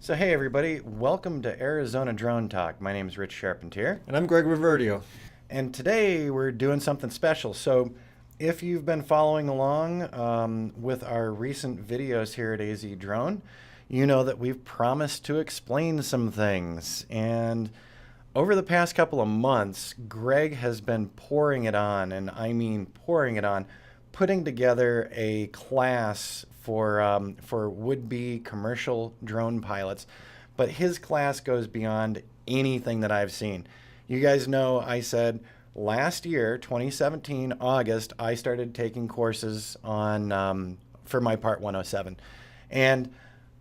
So hey everybody, welcome to Arizona Drone Talk. My name is Rich Charpentier. And I'm Greg Riverdio. And today we're doing something special. So if you've been following along with our recent videos here at AZ Drone, you know that we've promised to explain some things. And over the past couple of months, Greg has been pouring it on, and I mean pouring it on, putting together a class for would-be commercial drone pilots. But his class goes beyond anything that I've seen. You guys know I said last year, 2017, August, I started taking courses on for my Part 107. And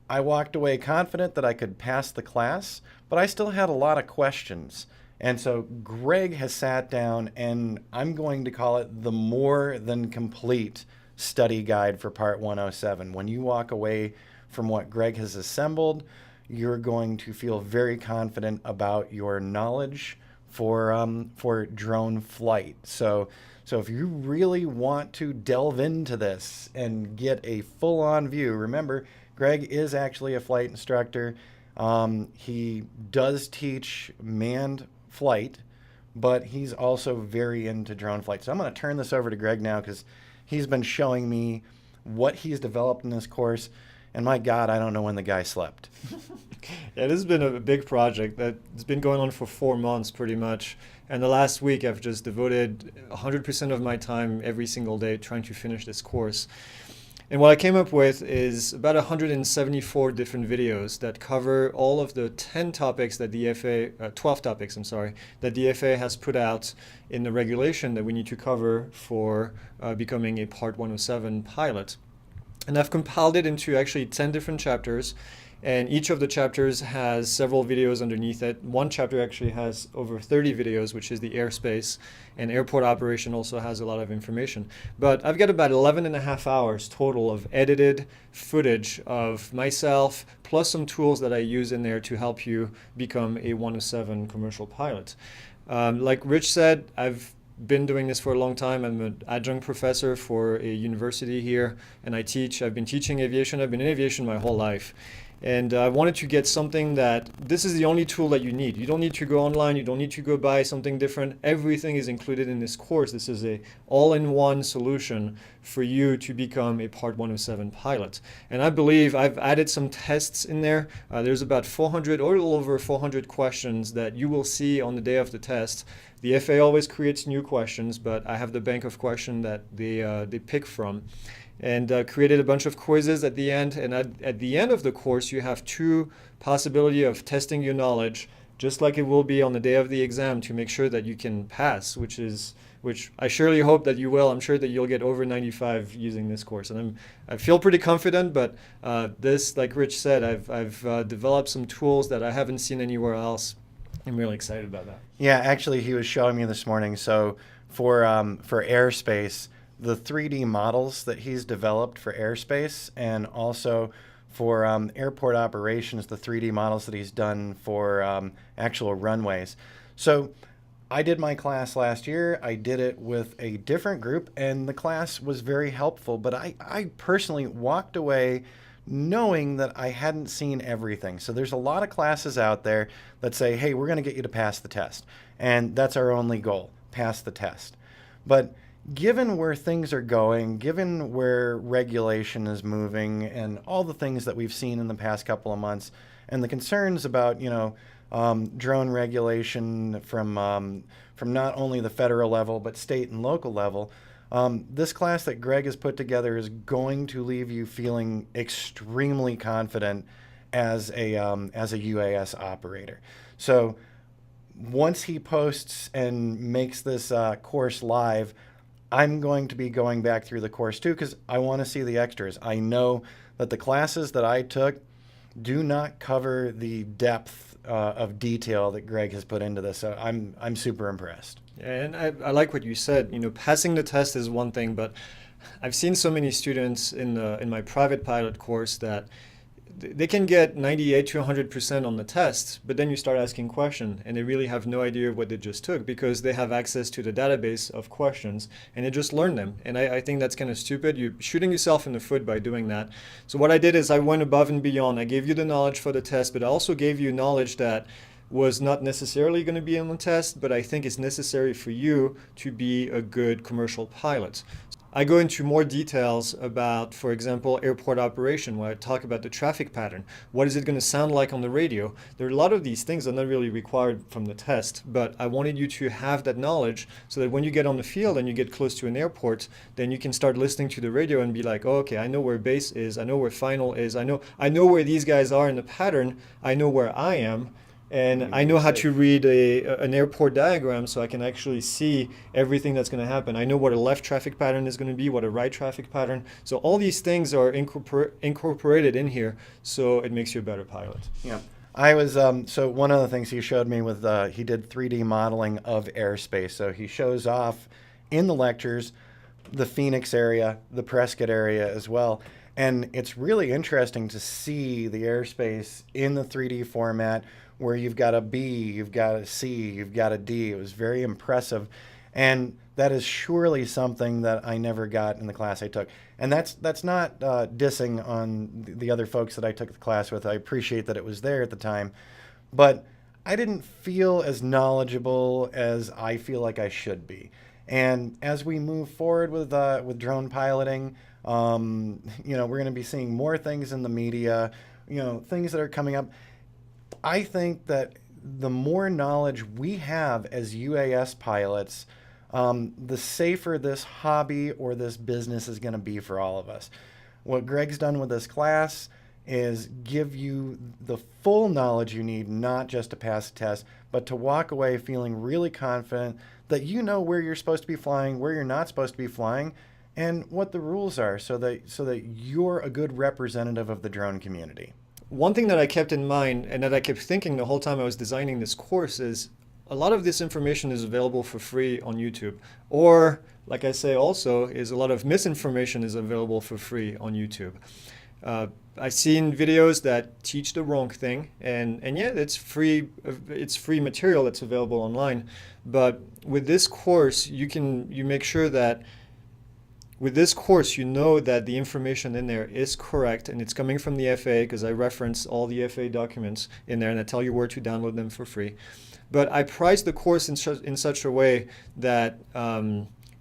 I walked away confident that I could pass the class, but I still had a lot of questions. And so Greg has sat down, and I'm going to call it the more than complete study guide for Part 107. When you walk away from what Greg has assembled, you're going to feel very confident about your knowledge for drone flight. So if you really want to delve into this and get a full-on view, remember, Greg is actually a flight instructor. He does teach manned flight, but he's also very into drone flight. So I'm going to turn this over to Greg now because he's been showing me what he's developed in this course. And my God, I don't know when the guy slept. Yeah, this has been a big project that's been going on for 4 months pretty much. And the last week I've just devoted 100% of my time every single day trying to finish this course. And what I came up with is about 174 different videos that cover all of the 10 topics that the FAA, 12 topics, I'm sorry, that the FAA has put out in the regulation that we need to cover for becoming a Part 107 pilot. And I've compiled it into actually 10 different chapters, and each of the chapters has several videos underneath it. One chapter actually has over 30 videos, which is the airspace, and airport operation also has a lot of information. But I've got about 11 and a half hours total of edited footage of myself, plus some tools that I use in there to help you become a 107 commercial pilot. Like Rich said, I've been doing this for a long time. I'm an adjunct professor for a university here, and I teach. I've been teaching aviation. I've been in aviation my whole life. And I wanted to get something that this is the only tool that you need. You don't need to go online. You don't need to go buy something different. Everything is included in this course. This is a all-in-one solution for you to become a Part 107 pilot. And I believe I've added some tests in there. There's about 400 or a little over 400 questions that you will see on the day of the test. The FAA always creates new questions, but I have the bank of questions that they pick from. And created a bunch of quizzes at the end. And at the end of the course, you have two possibility of testing your knowledge, just like it will be on the day of the exam, to make sure that you can pass, which I surely hope that you will. I'm sure that you'll get over 95 using this course. And I feel pretty confident, but this, like Rich said, I've developed some tools that I haven't seen anywhere else. I'm really excited about that. Yeah, actually, he was showing me this morning. So for airspace, the 3D models that he's developed for airspace, and also for airport operations, the 3D models that he's done for actual runways. So I did my class last year. I did it with a different group, and the class was very helpful. But I personally walked away knowing that I hadn't seen everything. So there's a lot of classes out there that say, hey, we're going to get you to pass the test. And that's our only goal, pass the test. But given where things are going, given where regulation is moving, and all the things that we've seen in the past couple of months, and the concerns about, drone regulation from not only the federal level, but state and local level, this class that Greg has put together is going to leave you feeling extremely confident as a UAS operator. So once he posts and makes this course live, I'm going to be going back through the course too, because I want to see the extras. I know that the classes that I took do not cover the depth of detail that Greg has put into this. So I'm super impressed. And I like what you said. Passing the test is one thing, but I've seen so many students in my private pilot course that they can get 98 to 100% on the test, but then you start asking questions and they really have no idea what they just took because they have access to the database of questions and they just learn them. And I think that's kind of stupid. You're shooting yourself in the foot by doing that. So what I did is I went above and beyond. I gave you the knowledge for the test, but I also gave you knowledge that was not necessarily going to be on the test, but I think it's necessary for you to be a good commercial pilot. I go into more details about, for example, airport operation, where I talk about the traffic pattern. What is it going to sound like on the radio? There are a lot of these things that are not really required from the test, but I wanted you to have that knowledge so that when you get on the field and you get close to an airport, then you can start listening to the radio and be like, oh, okay, I know where base is, I know where final is, I know where these guys are in the pattern, I know where I am. And I know how to read an airport diagram so I can actually see everything that's going to happen. I know what a left traffic pattern is going to be, what a right traffic pattern. So all these things are incorporated in here, so it makes you a better pilot. Yeah. I was, so one of the things he showed me with, he did 3D modeling of airspace. So he shows off in the lectures the Phoenix area, the Prescott area as well. And it's really interesting to see the airspace in the 3D format where you've got a B, you've got a C, you've got a D. It was very impressive. And that is surely something that I never got in the class I took. And that's not dissing on the other folks that I took the class with. I appreciate that it was there at the time. But I didn't feel as knowledgeable as I feel like I should be. And as we move forward with drone piloting, you know, we're going to be seeing more things in the media, you know, things that are coming up. I think that the more knowledge we have as UAS pilots, the safer this hobby or this business is going to be for all of us. What Greg's done with this class is give you the full knowledge you need, not just to pass a test, but to walk away feeling really confident that you know where you're supposed to be flying, where you're not supposed to be flying, and what the rules are so that you're a good representative of the drone community. One thing that I kept in mind and that I kept thinking the whole time I was designing this course is a lot of this information is available for free on YouTube. Or, like I say also, is a lot of misinformation is available for free on YouTube. I've seen videos that teach the wrong thing, and yeah, it's free material that's available online. But with this course, you make sure that with this course, you know that the information in there is correct and it's coming from the FAA because I reference all the FAA documents in there and I tell you where to download them for free. But I price the course in such a way that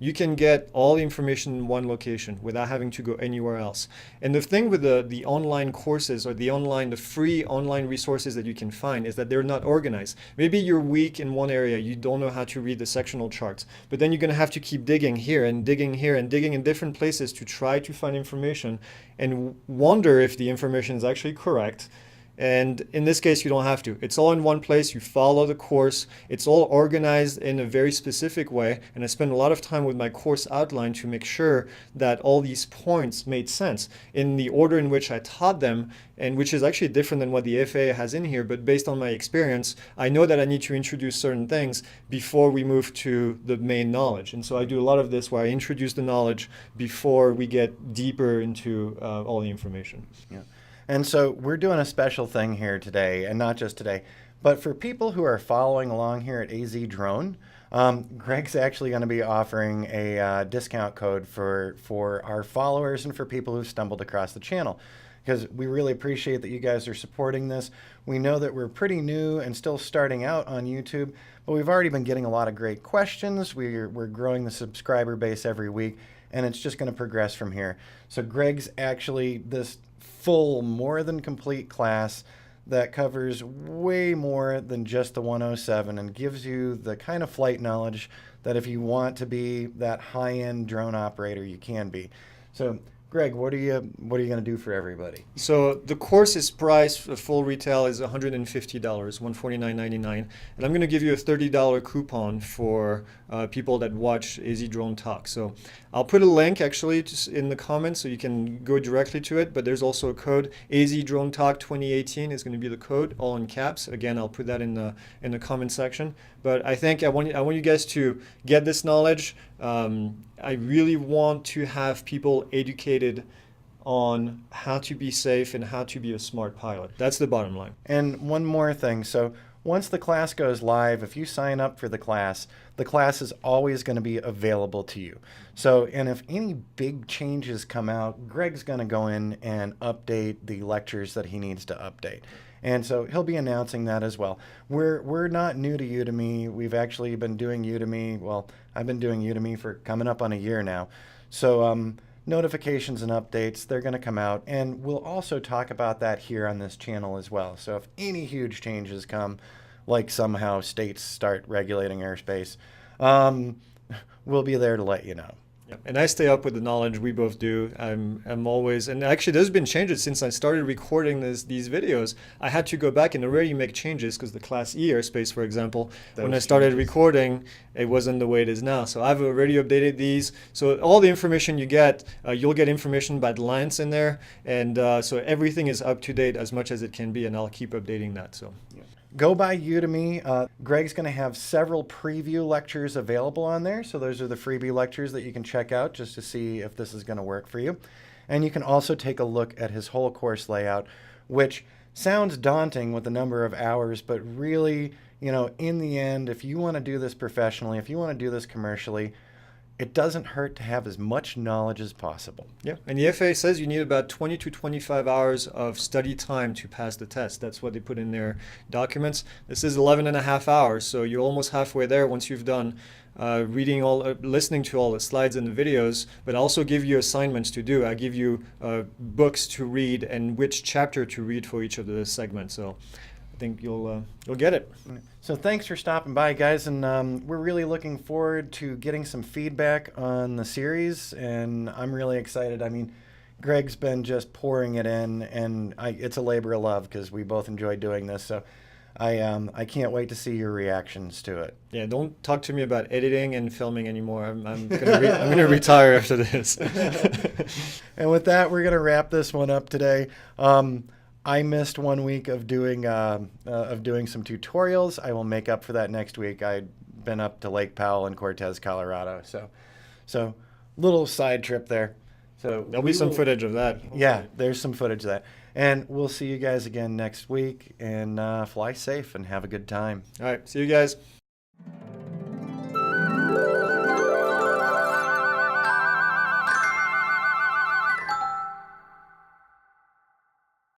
you can get all the information in one location without having to go anywhere else. And the thing with the online courses or the free online resources that you can find is that they're not organized. Maybe you're weak in one area, you don't know how to read the sectional charts, but then you're going to have to keep digging here and digging here and digging in different places to try to find information and wonder if the information is actually correct. And in this case, you don't have to. It's all in one place. You follow the course. It's all organized in a very specific way. And I spend a lot of time with my course outline to make sure that all these points made sense in the order in which I taught them, and which is actually different than what the FAA has in here. But based on my experience, I know that I need to introduce certain things before we move to the main knowledge. And so I do a lot of this where I introduce the knowledge before we get deeper into all the information. Yeah. And so we're doing a special thing here today, and not just today, but for people who are following along here at AZ Drone, Greg's actually going to be offering a discount code for our followers and for people who've stumbled across the channel, because we really appreciate that you guys are supporting this. We know that we're pretty new and still starting out on YouTube, but we've already been getting a lot of great questions. We're growing the subscriber base every week, and it's just going to progress from here. So Greg's actually this full, more than complete class that covers way more than just the 107 and gives you the kind of flight knowledge that if you want to be that high-end drone operator, you can be. So Greg, what are you going to do for everybody? So the course is priced, full retail is $150, $149.99, and I'm going to give you a $30 coupon for people that watch AZ Drone Talk. So I'll put a link actually just in the comments so you can go directly to it, but there's also a code. AZ Drone Talk 2018 is going to be the code, all in caps. Again, I'll put that in the comment section. But I think I want you guys to get this knowledge. I really want to have people educated on how to be safe and how to be a smart pilot. That's the bottom line. And one more thing. So once the class goes live, if you sign up for the class is always going to be available to you. So, and if any big changes come out, Greg's going to go in and update the lectures that he needs to update. And so he'll be announcing that as well. We're not new to Udemy. We've actually been doing Udemy. Well, I've been doing Udemy for coming up on a year now. So notifications and updates, they're going to come out. And we'll also talk about that here on this channel as well. So if any huge changes come, like somehow states start regulating airspace, we'll be there to let you know. Yep. And I stay up with the knowledge, we both do. I'm always, and actually there's been changes since I started recording these videos. I had to go back and already make changes because the Class E airspace, for example, when I started recording, it wasn't the way it is now. So I've already updated these. So all the information you get, you'll get information by the lines in there. And so everything is up to date as much as it can be, and I'll keep updating that. So. Yeah. Go by Udemy. Greg's going to have several preview lectures available on there. So those are the freebie lectures that you can check out just to see if this is going to work for you. And you can also take a look at his whole course layout, which sounds daunting with the number of hours, but really, you know, in the end, if you want to do this professionally, if you want to do this commercially, it doesn't hurt to have as much knowledge as possible. Yeah, and the FAA says you need about 20 to 25 hours of study time to pass the test. That's what they put in their documents. This is 11 and a half hours, so you're almost halfway there once you've done listening to all the slides and the videos, but I also give you assignments to do. I give you books to read and which chapter to read for each of the segments. So I think you'll get it. So thanks for stopping by, guys, and we're really looking forward to getting some feedback on the series, and I'm really excited. I mean, Greg's been just pouring it in, and it's a labor of love because we both enjoy doing this. So I can't wait to see your reactions to it. Yeah, don't talk to me about editing and filming anymore. I'm gonna retire after this. And with that, we're gonna wrap this one up today. I missed 1 week of doing some tutorials. I will make up for that next week. I've been up to Lake Powell in Cortez, Colorado. So little side trip there. So there'll be some footage of that. Yeah, there's some footage of that. And we'll see you guys again next week. And fly safe and have a good time. All right, see you guys.